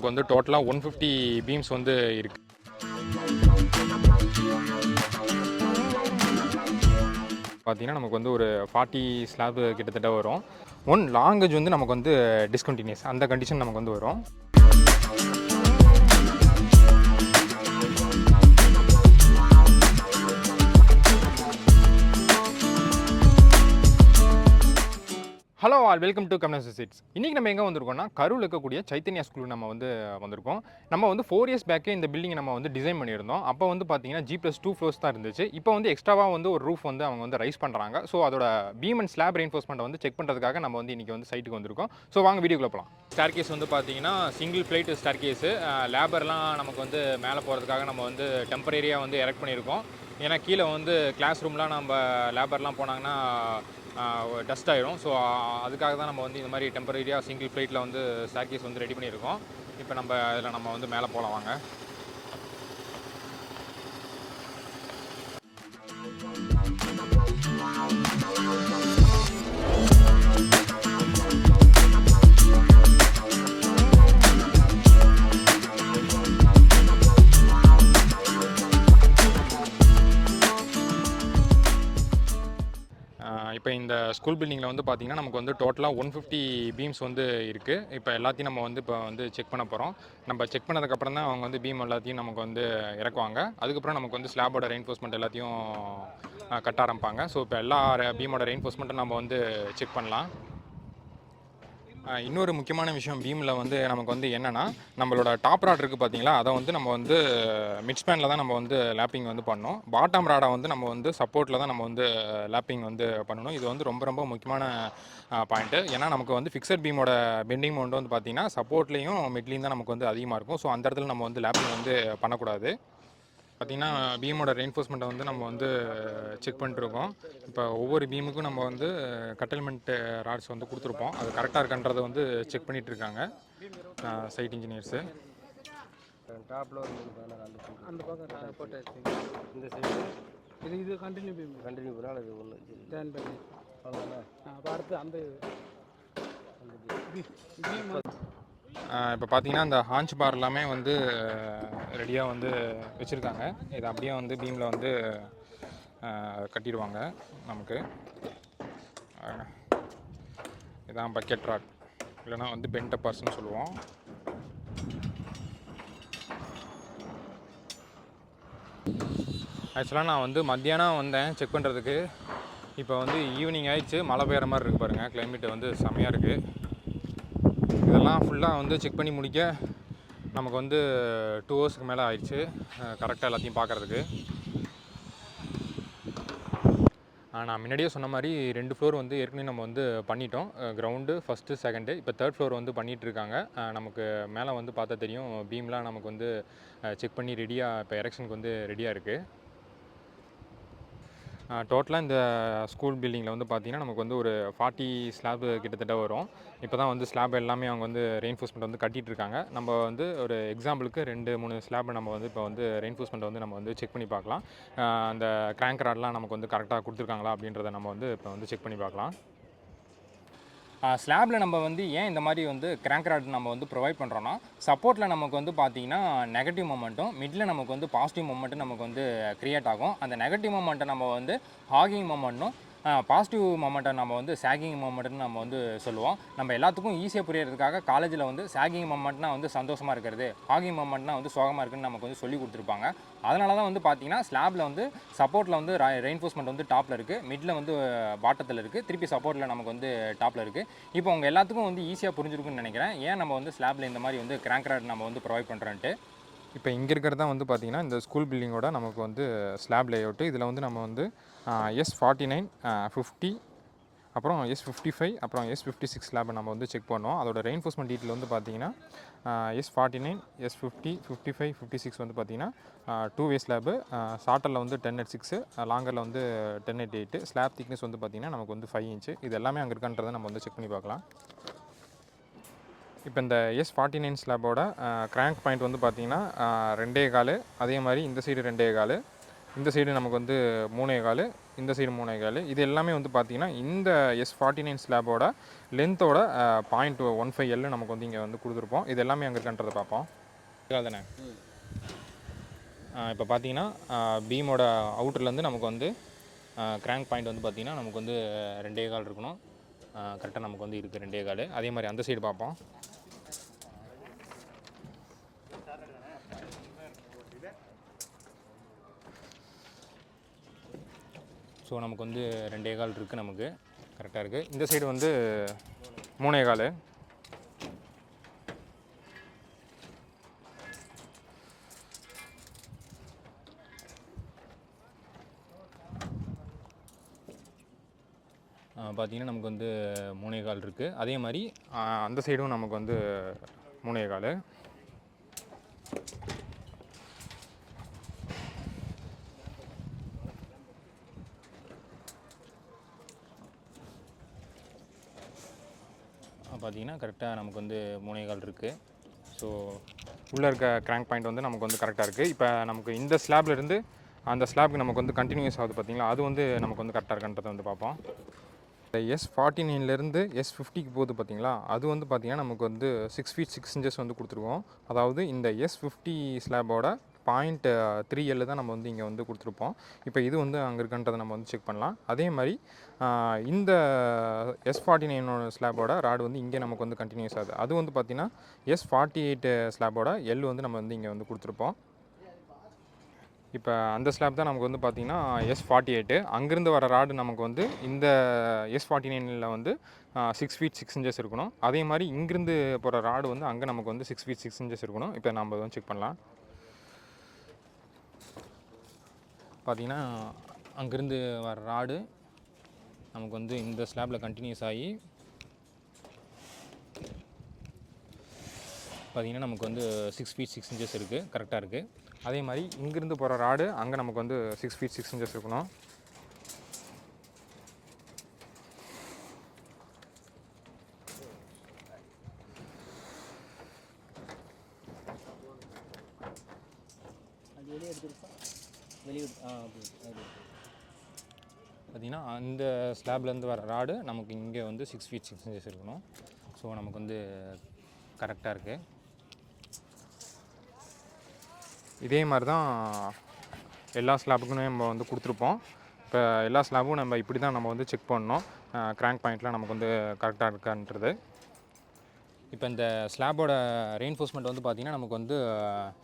நமக்கு வந்து டோட்டலாக 150 பீம்ஸ் வந்து இருக்குது. பார்த்தீங்கன்னா நமக்கு வந்து ஒரு 40 ஸ்லாப் கிட்டத்தட்ட வரும். ஒன் லாங்குவேஜ் வந்து நமக்கு வந்து டிஸ்கண்டினியூஸ் அந்த கண்டிஷன் நமக்கு வந்து வரும். Hello all, welcome to commune Associates. இன்றைக்கி நம்ம எங்கே வந்திருக்கோம்னா கரூரில் இருக்கக்கூடிய சைத்தன்யா ஸ்கூல் நம்ம வந்து வந்திருக்கோம். நம்ம வந்து 4 இயர்ஸ் பேக்கே இந்த பில்டிங் நம்ம வந்து டிசைன் பண்ணியிருந்தோம். அப்போ வந்து பார்த்தீங்கன்னா G+2 ஃப்ளோர்ஸ் தான் இருந்துச்சு. இப்போ வந்து எக்ஸ்ட்ராவாக வந்து ஒரு ரூஃப் வந்து அவங்க வந்து ரைஸ் பண்ணுறாங்க. ஸோ அதோட பீம் அண்ட் ஸ்லாப் ரெயின்ஃபோர்ஸ்மெண்ட்டை வந்து செக் பண்ணுறதுக்காக நம்ம வந்து இன்றைக்கி வந்து சைட்டுக்கு வந்திருக்கோம். ஸோ வாங்க வீடியோக்குள்ள போகலாம். ஸ்டார் கேஸ் வந்து பார்த்தீங்கன்னா சிங்கிள் ஃப்ளைட் ஸ்டார் கேஸு. லேபர்லாம் நமக்கு வந்து மேலே போகிறதுக்காக நம்ம வந்து டெம்பரரியாக வந்து எரெக்ட் பண்ணியிருக்கோம். ஏன்னா கீழே வந்து கிளாஸ் ரூம்லாம் நம்ம லேபர்லாம் போனாங்கன்னா டஸ்ட் ஆயிரும். ஸோ அதுக்காக தான் நம்ம வந்து இந்த மாதிரி டெம்பரரியாக சிங்கிள் ஃப்ளைட்டில் வந்து ஸ்டார்கேஸ் வந்து ரெடி பண்ணியிருக்கோம். இப்போ நம்ம அதில் நம்ம வந்து மேலே போகலாம் வாங்க. இப்போ இந்த ஸ்கூல் பில்டிங்கில் வந்து பார்த்திங்கன்னா நமக்கு வந்து டோட்டலாக 150 பீம்ஸ் வந்து இருக்குது. இப்போ எல்லாத்தையும் நம்ம வந்து இப்போ வந்து செக் பண்ண போகிறோம். நம்ம செக் பண்ணதுக்கப்புறம் தான் அவங்க வந்து பீம் எல்லாத்தையும் நமக்கு வந்து இறக்குவாங்க. அதுக்கப்புறம் நமக்கு வந்து ஸ்லாபோட ரெயின்ஃபோர்ஸ்மெண்ட் எல்லாத்தையும் கட்ட ஆரம்பிப்பாங்க. ஸோ இப்போ எல்லா பீமோட ரெயின்ஃபோர்ஸ்மெண்ட்டும் நம்ம வந்து செக் பண்ணலாம். இன்னொரு முக்கியமான விஷயம் பீமில் வந்து நமக்கு வந்து என்னென்னா, நம்மளோட டாப் ராட் இருக்குது பார்த்தீங்களா, அதை வந்து நம்ம வந்து மிட் ஸ்பேனில் தான் நம்ம வந்து லேப்பிங் வந்து பண்ணோம். பாட்டம் ராடை வந்து நம்ம வந்து சப்போர்ட்டில் தான் நம்ம வந்து லேப்பிங் வந்து பண்ணணும். இது வந்து ரொம்ப ரொம்ப முக்கியமான பாயிண்ட்டு. ஏன்னா நமக்கு வந்து ஃபிக்ஸட் பீமோட பெண்டிங் மவுண்ட் வந்து பார்த்திங்கன்னா சப்போர்ட்லேயும் மிட்லேயும் தான் நமக்கு வந்து அதிகமாக இருக்கும். ஸோ அந்த இடத்துல நம்ம வந்து லேப்பிங் வந்து பண்ணக்கூடாது. பார்த்திங்கன்னா பீமோட ரெயின்ஃபோர்ஸ்மெண்ட்டை வந்து நம்ம வந்து செக் பண்ணிட்டுருக்கோம். இப்போ ஒவ்வொரு பீமுக்கும் நம்ம வந்து கட்டல்மெண்ட் ராட்ஸ் வந்து கொடுத்துருப்போம். அது கரெக்டாக இருக்கின்றதை வந்து செக் பண்ணிகிட்ருக்காங்க சைட் இன்ஜினியர்ஸு. டாப்பில் அந்த பக்கம் போட்டு இந்த சைடு இது கண்டினியூ பண்ணால் அது ஒன்று டேன் பண்ணி பார்த்து அந்த இப்போ பார்த்தீங்கன்னா இந்த ஹாஞ்ச் பார் எல்லாமே வந்து ரெடியாக வந்து வச்சுருக்காங்க. இதை அப்படியே வந்து பீமில் வந்து கட்டிடுவாங்க நமக்கு. இதான் பக்கெட் ராட், இல்லைனா வந்து பென்ட் அப்பார்ஸ்னு சொல்லுவோம். ஆக்சுவலாக நான் வந்து மத்தியானம் வந்தேன் செக் பண்ணுறதுக்கு. இப்போ வந்து ஈவினிங் ஆயிடுச்சு, மழை பெய்கிற மாதிரி இருக்குது பாருங்கள். கிளைமேட்டு வந்து செம்மையாக இருக்குது. இதெல்லாம் ஃபுல்லாக வந்து செக் பண்ணி முடிக்க நமக்கு வந்து 2 ஹவர்ஸ்க்கு மேலே ஆயிடுச்சு கரெக்டாக எல்லாத்தையும் பார்க்குறதுக்கு. நான் முன்னாடியே சொன்ன மாதிரி 2 ஃப்ளோர் வந்து ஏற்கனவே நம்ம வந்து பண்ணிட்டோம். கிரவுண்டு ஃபஸ்ட்டு, செகண்டு, இப்போ 3rd ஃப்ளோர் வந்து பண்ணிகிட்ருக்காங்க. நமக்கு மேலே வந்து பார்த்தா தெரியும் பீம்லாம் நமக்கு வந்து செக் பண்ணி ரெடியாக இப்போ எரெக்ஷனுக்கு வந்து ரெடியாக இருக்குது. டோட்டலாக இந்த ஸ்கூல் பில்டிங்கில் வந்து பார்த்திங்கன்னா நமக்கு வந்து ஒரு 40 ஸ்லாப் கிட்டத்தட்ட வரும். இப்போ தான் வந்து ஸ்லாப் எல்லாமே அவங்க வந்து ரெயின்ஃபோர்ஸ்மெண்ட் வந்து கட்டிகிட்ருக்காங்க. நம்ம வந்து ஒரு எக்ஸாம்பிளுக்கு 2-3 ஸ்லாப் நம்ம வந்து இப்போ வந்து ரெயின்ஃபோர்ஸ்மெண்ட் வந்து நம்ம வந்து செக் பண்ணி பார்க்கலாம். அந்த கிராங்க் ராட்லாம் நமக்கு வந்து கரெக்டாக கொடுத்துருக்காங்களா அப்படின்றத நம்ம வந்து இப்போ வந்து செக் பண்ணி பார்க்கலாம். ஸ்லாபில் நம்ம வந்து ஏன் இந்த மாதிரி வந்து கிராங்க் ராட் நம்ம வந்து ப்ரொவைட் பண்ணுறோன்னா, சப்போர்ட்டில் நமக்கு வந்து பார்த்திங்கன்னா நெகட்டிவ் மொமெண்ட்டும் மிடில் நமக்கு வந்து பாசிட்டிவ் மொமெண்ட்டும் நமக்கு வந்து க்ரியேட் ஆகும். அந்த நெகட்டிவ் மொமெண்ட்டை நம்ம வந்து ஹாகிங் மொமெண்ட்டும் பாசிட்டிவ் மொமெண்ட்டை நம்ம வந்து சாகிங் மொமெண்ட்னு நம்ம வந்து சொல்லுவோம். நம்ம எல்லாத்துக்கும் ஈஸியாக புரியறதுக்காக காலேஜில் வந்து சாகிங் மொமெண்ட்னா வந்து சந்தோஷமாக இருக்கிறது, ஹாகிங் மொமெண்ட்னா வந்து சோகமாக இருக்குன்னு நமக்கு வந்து சொல்லி கொடுத்துருப்பாங்க. அதனால தான் வந்து பார்த்திங்கன்னா ஸ்லாபில் வந்து சப்போர்ட்டில் வந்து ரெயின்ஃபோர்ஸ்மெண்ட் வந்து டாப்பில் இருக்குது, மிடில் வந்து பாட்டத்தில் இருக்குது, திருப்பி சப்போர்ட்டில் நமக்கு வந்து டாப்பில் இருக்குது. இப்போ உங்கள் எல்லாத்துக்கும் வந்து ஈஸியாக புரிஞ்சிருக்குன்னு நினைக்கிறேன் ஏன் நம்ம வந்து ஸ்லாபில் இந்த மாதிரி வந்து கிராங்க் ராட் நம்ம வந்து ப்ரொவைட் பண்ணுறோன்ட்டு. இப்போ இங்கே இருக்கிறது தான் வந்து பார்த்திங்கன்னா இந்த ஸ்கூல் பில்டிங்கோட நமக்கு வந்து ஸ்லாப் லேஅவுட்டு. இதில் வந்து நம்ம வந்து S49, 50, அப்புறம் S55, அப்புறம் S56 ஸ்லாபை நம்ம வந்து செக் பண்ணோம். அதோட ரெயின்ஃபோர்ஸ்மெண்ட் டீட்டெயில் வந்து பார்த்திங்கன்னா S49, S50, 55, 56 வந்து பார்த்திங்கன்னா 2-வே ஸ்லாபு. ஷார்ட்டரில் வந்து 10/6, லாங்கரில் வந்து 10/8. ஸ்லாப் திக்னஸ் வந்து பார்த்திங்கன்னா நமக்கு வந்து 5 இன்ச்சு. இது எல்லாமே அங்கே இருக்கான்றதை நம்ம வந்து செக் பண்ணி பார்க்கலாம். இப்போ இந்த S49 ஸ்லாபோட கிராங்க் பாயிண்ட் வந்து பார்த்திங்கன்னா 2.25, அதே மாதிரி இந்த சைடு 2.25, இந்த சைடு நமக்கு வந்து 3.25, இந்த சைடு 3.25. இது எல்லாமே வந்து பார்த்திங்கன்னா இந்த S49 ஸ்லாபோட லென்த்தோட 0.15L நமக்கு வந்து இங்கே வந்து கொடுத்துருப்போம். இது எல்லாமே அங்கே இருக்கின்றதை பார்ப்போம். தானே இப்போ பார்த்தீங்கன்னா பீமோட அவுட்டர்லேருந்து நமக்கு வந்து கிராங்க் பாயிண்ட் வந்து பார்த்திங்கன்னா நமக்கு வந்து 2.25 இருக்கணும். கரெக்டாக நமக்கு வந்து இருக்குது 2.25. அதே மாதிரி அந்த சைடு பார்ப்போம். ஸோ நமக்கு வந்து 2.25 இருக்குது, நமக்கு கரெக்டாக இருக்குது. இந்த சைடு வந்து 3.25. பார்த்திங்கன்னா நமக்கு வந்து 3.25 இருக்குது. அதே மாதிரி அந்த சைடும் நமக்கு வந்து 3.25. பார்த்திங்கன்னா கரெக்டாக நமக்கு வந்து 3.25 இருக்குது. ஸோ உள்ளே இருக்க கிராங்க் பாயிண்ட் வந்து நமக்கு வந்து கரெக்டாக இருக்குது. இப்போ நமக்கு இந்த ஸ்லாப்லேருந்து அந்த ஸ்லாப்க்கு நமக்கு வந்து கண்டினியூஸ் ஆகுது பார்த்திங்களா, அது வந்து நமக்கு வந்து கரெக்டாக இருக்கின்றதை வந்து பார்ப்போம். இந்த S49லேருந்து S50க்கு போகுது பார்த்திங்களா, அது வந்து பார்த்திங்கன்னா நமக்கு வந்து 6 feet 6 inches வந்து கொடுத்துருக்கோம். அதாவது இந்த S50 ஸ்லாபோட 0.3L தான் நம்ம வந்து இங்கே வந்து கொடுத்துருப்போம். இப்போ இது வந்து அங்கே இருக்கின்றதை நம்ம வந்து செக் பண்ணலாம். அதே மாதிரி இந்த S49 ஸ்லாபோட ராடு வந்து இங்கே நமக்கு வந்து கண்டினியூஸ் ஆகுது. அது வந்து பார்த்திங்கன்னா S48 ஸ்லாபோட L வந்து நம்ம வந்து இங்கே வந்து கொடுத்துருப்போம். இப்போ அந்த ஸ்லாப் தான் நமக்கு வந்து பார்த்திங்கன்னா S48. அங்கேருந்து வர ராடு நமக்கு வந்து இந்த S49ல் வந்து 6 feet 6 inches இருக்கணும். அதே மாதிரி இங்கேருந்து போகிற ராடு வந்து அங்கே நமக்கு வந்து 6 feet 6 inches இருக்கணும். இப்போ நம்ம வந்து செக் பண்ணலாம். பார்த்திங்கன்னா அங்கேருந்து வர ராடு நமக்கு வந்து இந்த ஸ்லாப்பில் கண்டினியூஸ் ஆகி பார்த்திங்கன்னா நமக்கு வந்து 6 feet 6 inches இருக்குது, கரெக்டாக இருக்குது. அதே மாதிரி இங்கேருந்து போகிற ராடு அங்கே நமக்கு வந்து 6 feet 6 inches இருக்கணும். பார்த்திங்கன்னா அந்த ஸ்லாப்லேருந்து வர ராடு நமக்கு இங்கே வந்து 6 feet 6 inches இருக்கணும். ஸோ நமக்கு வந்து கரெக்டாக இருக்குது. இதே மாதிரி தான் எல்லா ஸ்லாப்புக்குமே நம்ம வந்து கொடுத்துருப்போம். இப்போ எல்லா ஸ்லாப்பும் நம்ம இப்படி தான் நம்ம வந்து செக் பண்ணணும், கிராங்க் பாயிண்ட்லாம் நமக்கு வந்து கரெக்டாக இருக்கான்றது. இப்போ இந்த ஸ்லாபோட ரெயின்ஃபோர்ஸ்மெண்ட் வந்து பார்த்திங்கன்னா நமக்கு வந்து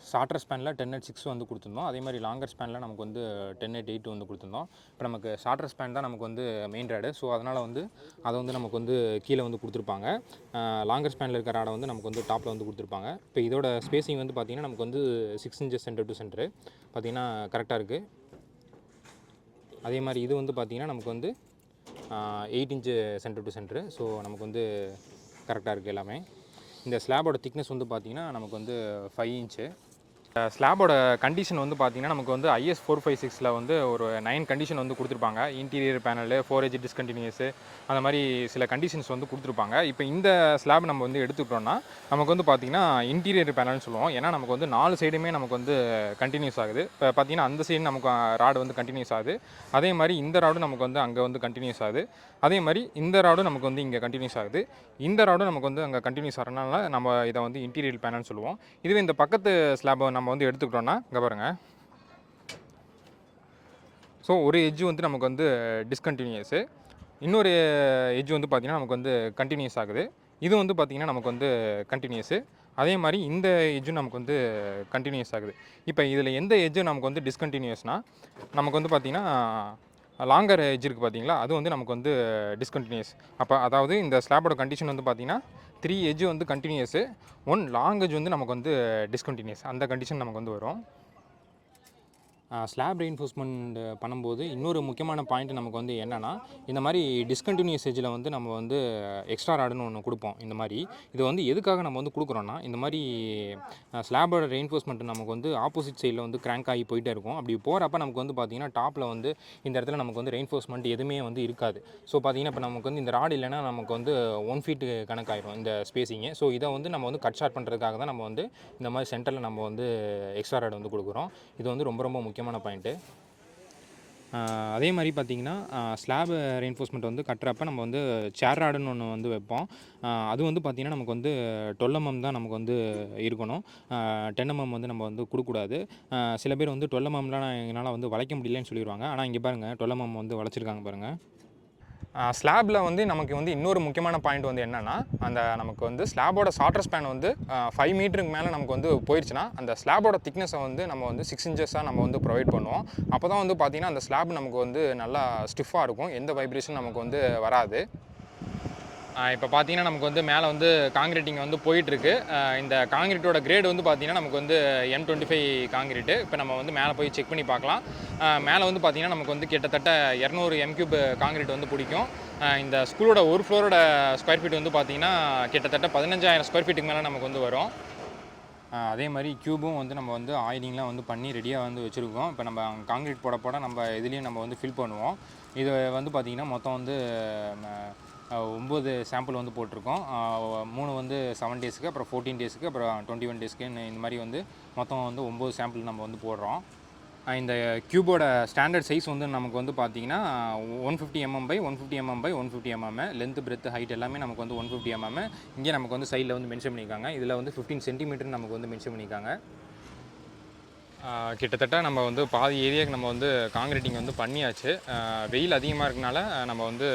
ஷார்ட்டர் ஸ்பேனில் 10/6 வந்து கொடுத்துருந்தோம். அதே மாதிரி லாங்கர் ஸ்பேனில் நமக்கு வந்து 10/8 வந்து கொடுத்துருந்தோம். இப்போ நமக்கு ஷார்ட்டர் ஸ்பேன் தான் நமக்கு வந்து மெயின் ராடு. ஸோ அதனால் வந்து அதை வந்து நமக்கு வந்து கீழே வந்து கொடுத்துருப்பாங்க. லாங்கர் ஸ்பேனில் இருக்கிற ராடை வந்து நமக்கு வந்து டாப்பில் வந்து கொடுத்துருப்பாங்க. இப்போ இதோட ஸ்பேசிங் வந்து பார்த்திங்கன்னா நமக்கு வந்து 6 inches சென்டர் டு சென்டரு பார்த்திங்கன்னா கரெக்டாக இருக்குது. அதே மாதிரி இது வந்து பார்த்திங்கன்னா நமக்கு வந்து 8 inch centre to centre. So நமக்கு வந்து கரெக்டாக இருக்குது எல்லாமே. இந்த ஸ்லாபோட திக்னஸ் வந்து பார்த்திங்கன்னா நமக்கு வந்து 5 inch. ஸ்லாபோட கண்டிஷன் வந்து பார்த்திங்கன்னா நமக்கு வந்து IS 456ல் வந்து ஒரு 9 கண்டிஷன் வந்து கொடுத்துருப்பாங்க. இன்டீரியர் பேனலு, 4H டிஸ்கண்டினியூஸு, அந்த மாதிரி சில கண்டிஷன்ஸ் வந்து கொடுத்துருப்பாங்க. இப்போ இந்த ஸ்லாப் நம்ம வந்து எடுத்துக்கிட்டோம்னா நமக்கு வந்து பார்த்திங்கன்னா இன்டீரியர் பேனல்னு சொல்லுவோம். ஏன்னா நமக்கு வந்து 4 சைடுமே நமக்கு வந்து கண்டினியூஸ் ஆகுது. இப்போ பார்த்திங்கன்னா அந்த சைடு நமக்கு ராடு வந்து கண்டினியூஸ் ஆகுது. அதே மாதிரி இந்த ராடும் நமக்கு வந்து அங்கே வந்து கண்டினியூஸ் ஆகுது. அதே மாதிரி இந்த ராடும் நமக்கு வந்து இங்கே கண்டினியூஸ் ஆகுது. இந்த ராடும் நமக்கு வந்து அங்கே கண்டினியூஸ் ஆகிறனால நம்ம இதை வந்து இன்டீரியர் பேனல்னு சொல்லுவோம். இதுவே இந்த பக்கத்து ஸ்லாபை நம்ம வந்து எடுத்துக்கிட்டோம்னா இங்கே பாருங்கள். ஸோ ஒரு எட்ஜ் வந்து நமக்கு வந்து டிஸ்கண்டினியூஸு, இன்னொரு எட்ஜ் வந்து பார்த்திங்கன்னா நமக்கு வந்து கண்டினியூஸ் ஆகுது. இது வந்து பார்த்திங்கன்னா நமக்கு வந்து கண்டினியூஸு. அதே மாதிரி இந்த எட்ஜும் நமக்கு வந்து கண்டினியூஸ் ஆகுது. இப்போ இதில் எந்த எட்ஜு நமக்கு வந்து டிஸ்கண்டினியூஸ்னால் நமக்கு வந்து பார்த்திங்கன்னா லாங்கர் எட்ஜ் இருக்குது பார்த்திங்களா, அது வந்து நமக்கு வந்து டிஸ்கண்டினியூஸ். அப்போ அதாவது இந்த ஸ்லாபோட கண்டிஷன் வந்து பார்த்திங்கன்னா 3 எட்ஜ் வந்து கண்டினியூஸு, 1 லாங் எட்ஜ் வந்து நமக்கு வந்து டிஸ்கண்டினியூஸ், அந்த கண்டிஷன் நமக்கு வந்து வரும். ஸ்லாப் ரெயின்ஃபோர்ஸ்மெண்ட் பண்ணும்போது இன்னொரு முக்கியமான பாயிண்ட் நமக்கு வந்து என்னென்னா, இந்த மாதிரி டிஸ்கண்டினியூஸ் எட்ஜில் வந்து நம்ம வந்து எக்ஸ்ட்ரா ராடுன்னு ஒன்று கொடுப்போம். இந்த மாதிரி இது வந்து எதுக்காக நம்ம வந்து கொடுக்குறோன்னா, இந்த மாதிரி ஸ்லாபோட ரெயின்ஃபோர்ஸ்மெண்ட் நமக்கு வந்து ஆப்போசிட் சைடில் வந்து கிராங்க் ஆகி போயிட்டே இருக்கும். அப்படி போகிறப்ப நமக்கு வந்து பார்த்திங்கன்னா டாப்பில் வந்து இந்த இடத்துல நமக்கு வந்து ரெயின்ஃபோர்ஸ்மெண்ட் எதுவுமே வந்து இருக்காது. ஸோ பார்த்திங்கன்னா இப்போ நமக்கு வந்து இந்த ராடு இல்லைன்னா நமக்கு வந்து 1 feet கணக்காயிரும் இந்த ஸ்பேசிங்கு. ஸோ இதை வந்து நம்ம வந்து கட் ஷார்ட் பண்ணுறதுக்காக தான் நம்ம வந்து இந்த மாதிரி சென்டரில் நம்ம வந்து எக்ஸ்ட்ரா ராடு வந்து கொடுக்குறோம். இது வந்து ரொம்ப ரொம்ப முக்கியமான பாயிண்ட்டு. அதே மாதிரி பார்த்திங்கன்னா ஸ்லாப் ரெயின்ஃபோர்ஸ்மெண்ட் வந்து கட்டுறப்ப நம்ம வந்து சேர் ராடுன்னு ஒன்று வந்து வைப்போம். அது வந்து பார்த்திங்கன்னா நமக்கு வந்து 12 mm தான் நமக்கு வந்து இருக்கணும். 10 mm வந்து நம்ம வந்து கொடுக்கக்கூடாது. சில பேர் வந்து 12 mmலாம் எங்களால் வந்து வளைக்க முடியலன்னு சொல்லிடுவாங்க. ஆனால் இங்கே பாருங்கள் 12 mm வந்து வளைச்சிருக்காங்க பாருங்கள். ஸ்லாபில் வந்து நமக்கு வந்து இன்னொரு முக்கியமான பாயிண்ட் வந்து என்னென்னா, அந்த நமக்கு வந்து ஸ்லாபோட ஷார்ட்டர் ஸ்பேன் வந்து 5 மீட்டருக்கு மேலே நமக்கு வந்து போயிடுச்சுன்னா, அந்த ஸ்லாபோட திக்னஸை வந்து நம்ம வந்து 6 inches நம்ம வந்து ப்ரொவைட் பண்ணுவோம். அப்போ தான் வந்து பார்த்திங்கன்னா அந்த ஸ்லாப் நமக்கு வந்து நல்லா ஸ்டிஃபாக இருக்கும், எந்த வைப்ரேஷன் நமக்கு வந்து வராது. இப்போ பார்த்தீங்கன்னா நமக்கு வந்து மேலே வந்து காங்கிரீட்டிங் வந்து போயிட்டுருக்கு. இந்த காங்கிரீட்டோட கிரேடு வந்து பார்த்திங்கன்னா நமக்கு வந்து M25 காங்கிரீட்டு. இப்போ நம்ம வந்து மேலே போய் செக் பண்ணி பார்க்கலாம். மேலே வந்து பார்த்திங்கன்னா நமக்கு வந்து கிட்டத்தட்ட 200 m³ காங்கிரீட் வந்து பிடிக்கும். இந்த ஸ்கூலோட ஒரு ஃப்ளோரோட ஸ்கொயர் ஃபீட் வந்து பார்த்திங்கன்னா கிட்டத்தட்ட 15,000 ஸ்கொயர் ஃபீட்டுக்கு மேலே நமக்கு வந்து வரும். அதே மாதிரி க்யூபும் வந்து நம்ம வந்து ஆயிலிங்லாம் வந்து பண்ணி ரெடியாக வந்து வச்சுருக்கோம். இப்போ நம்ம காங்கிரீட் போட நம்ம இதுலேயும் நம்ம வந்து ஃபில் பண்ணுவோம். இது வந்து பார்த்திங்கன்னா மொத்தம் வந்து 9 சாம்பிள் வந்து போட்டிருக்கோம். 3 வந்து 7 டேஸுக்கு, அப்புறம் 14 டேஸுக்கு, அப்புறம் 21 டேஸ்க்கு, இந்த மாதிரி வந்து மொத்தம் வந்து 9 சாம்பிள் நம்ம வந்து போடுறோம். இந்த க்யூபோட ஸ்டாண்டர்ட் சைஸ் வந்து நமக்கு வந்து பார்த்திங்கன்னா 150 mm by 150 mm by 150 mm. Length breadth height எல்லாமே நமக்கு வந்து 150 mm. இங்கே நமக்கு வந்து சைடில் வந்து மென்ஷன் பண்ணியிருக்காங்க. இதில் வந்து 15 cm நமக்கு வந்து மென்ஷன் பண்ணியிருக்காங்க. கிட்டத்தட்ட நம்ம வந்து பாதி ஏரியாவுக்கு நம்ம வந்து காங்கிரீட்டிங் வந்து பண்ணியாச்சு. வெயில் அதிகமாக இருக்கனால நம்ம வந்து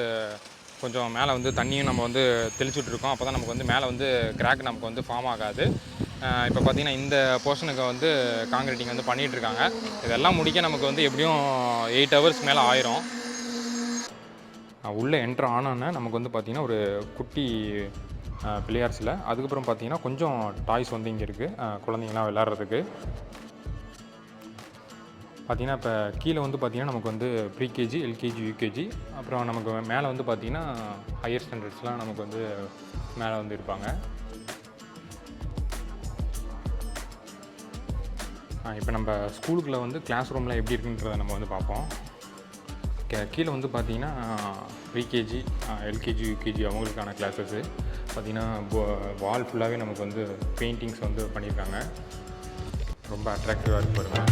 கொஞ்சம் மேலே வந்து தண்ணியும் நம்ம வந்து தெளிச்சுட்ருக்கோம். அப்போ தான் நமக்கு வந்து மேலே வந்து கிராக் நமக்கு வந்து ஃபார்ம் ஆகாது. இப்போ பார்த்திங்கன்னா இந்த போர்ஷனுக்கு வந்து காங்கிரீட்டிங் வந்து பண்ணிகிட்ருக்காங்க. இதெல்லாம் முடிக்க நமக்கு வந்து எப்படியும் 8 hours மேலே ஆயிரும். உள்ளே என்ட்ரு ஆனோன்னே நமக்கு வந்து பார்த்திங்கன்னா ஒரு குட்டி பிளேயர்ஸில், அதுக்கப்புறம் பார்த்திங்கன்னா கொஞ்சம் டாய்ஸ் வந்து இங்கே இருக்குது குழந்தைங்களாம் விளையாடுறதுக்கு. பார்த்திங்கன்னா இப்போ கீழே வந்து பார்த்திங்கன்னா நமக்கு வந்து ப்ரீகேஜி, எல்கேஜி, யூகேஜி, அப்புறம் நமக்கு மேலே வந்து பார்த்திங்கன்னா ஹையர் ஸ்டாண்டர்ட்ஸ்லாம் நமக்கு வந்து மேலே வந்து இருப்பாங்க. இப்போ நம்ம ஸ்கூலுக்குள்ளே வந்து கிளாஸ் ரூமில் எப்படி இருக்குன்றதை நம்ம வந்து பார்ப்போம். கீழே வந்து பார்த்திங்கன்னா ப்ரீகேஜி, எல்கேஜி, யூகேஜி அவங்களுக்கான கிளாஸஸ்ஸு பார்த்திங்கன்னா வால் ஃபுல்லாகவே நமக்கு வந்து பெயிண்டிங்ஸ் வந்து பண்ணியிருக்காங்க. ரொம்ப அட்ராக்டிவாக இருக்கு பாருங்கள்.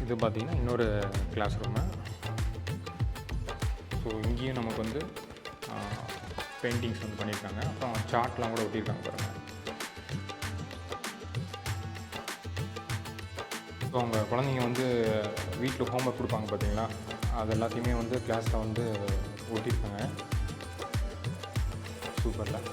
இது பார்த்திங்கன்னா இன்னொரு கிளாஸ் ரூமு. ஸோ இங்கேயும் நமக்கு வந்து பெயிண்டிங்ஸ் வந்து பண்ணியிருக்காங்க. அப்புறம் சார்ட்லாம் கூட ஒட்டியிருக்காங்க பாருங்கள். இப்போ அவங்க குழந்தைங்க வந்து வீட்டில் ஹோம்ஒர்க் கொடுப்பாங்க பார்த்தீங்களா, அது எல்லாத்தையுமே வந்து கிளாஸில் வந்து ஒட்டியிருக்காங்க. சூப்பரில்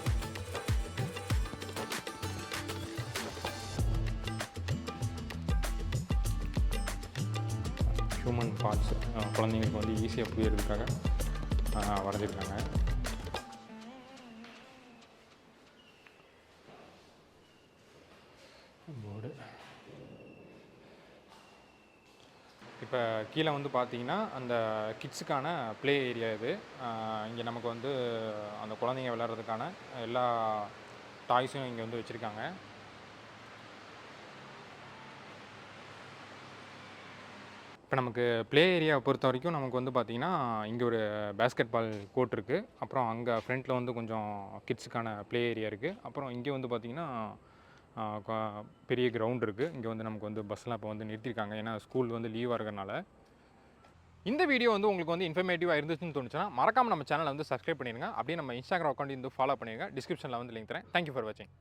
ஹியூமன் பார்ட்ஸ் குழந்தைங்களுக்கு வந்து ஈஸியாக புரியறதுக்காக வரைஞ்சிருக்காங்க. போர்டு இப்போ கீழே வந்து பார்த்தீங்கன்னா அந்த கிட்ஸுக்கான ப்ளே ஏரியா இது. இங்கே நமக்கு வந்து அந்த குழந்தைங்க விளையாடுறதுக்கான எல்லா டாய்ஸும் இங்கே வந்து வச்சுருக்காங்க. இப்போ நமக்கு ப்ளே ஏரியாவை பொறுத்த வரைக்கும் நமக்கு வந்து பார்த்திங்கன்னா இங்கே ஒரு பேஸ்கெட் பால் கோர்ட் இருக்குது. அப்புறம் அங்கே ஃப்ரண்ட்டில் வந்து கொஞ்சம் கிட்ஸுக்கான ப்ளே ஏரியா இருக்குது. அப்புறம் இங்கே வந்து பார்த்திங்கன்னா பெரிய கிரவுண்ட் இருக்குது. இங்கே வந்து நமக்கு வந்து பஸ்லாம் இப்போ வந்து நிறுத்தியிருக்காங்க, ஏன்னா ஸ்கூல் வந்து லீவாக இருக்கிறனால. இந்த வீடியோ வந்து உங்களுக்கு வந்து இன்ஃபர்மேட்டிவாக இருந்துச்சுன்னு தோணுச்சுன்னா மறக்காமல் நம்ம சேனலை வந்து சப்ஸ்கிரைப் பண்ணிடுங்க. அப்படியே நம்ம இன்ஸ்டாகிராம் அக்கௌண்ட் வந்து ஃபாலோ பண்ணிடுங்க. டிஸ்கிரிப்ஷனில் வந்து லிங்க் தரேன். தேங்க்யூ ஃபார் வாட்சிங்.